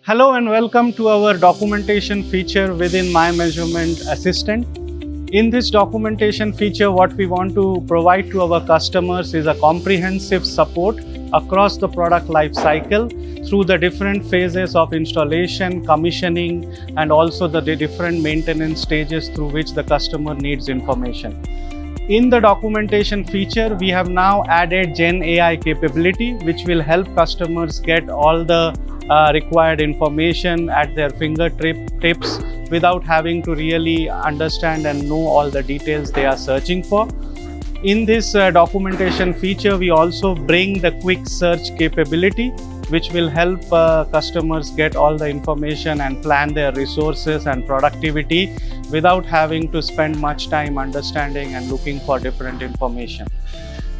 Hello and welcome to our documentation feature within My Measurement Assistant. In this documentation feature, what we want to provide to our customers is a comprehensive support across the product life cycle through the different phases of installation, commissioning, and also the different maintenance stages through which the customer needs information. In the documentation feature, we have now added Gen AI capability, which will help customers get all the required information at their fingertips without having to really understand and know all the details they are searching for. In this documentation feature, we also bring the quick search capability, which will help customers get all the information and plan their resources and productivity without having to spend much time understanding and looking for different information.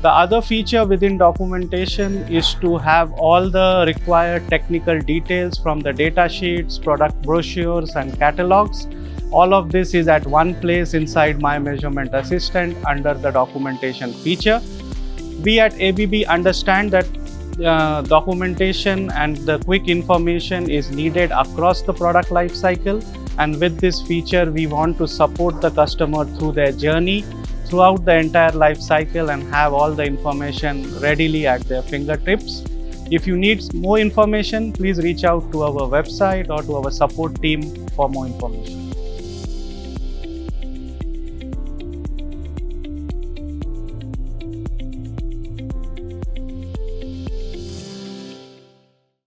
The other feature within documentation is to have all the required technical details from the data sheets, product brochures, and catalogs. All of this is at one place inside My Measurement Assistant under the documentation feature. We at ABB understand that documentation and the quick information is needed across the product life cycle, and with this feature we want to support the customer through their journey throughout the entire life cycle and have all the information readily at their fingertips. If you need more information, please reach out to our website or to our support team for more information.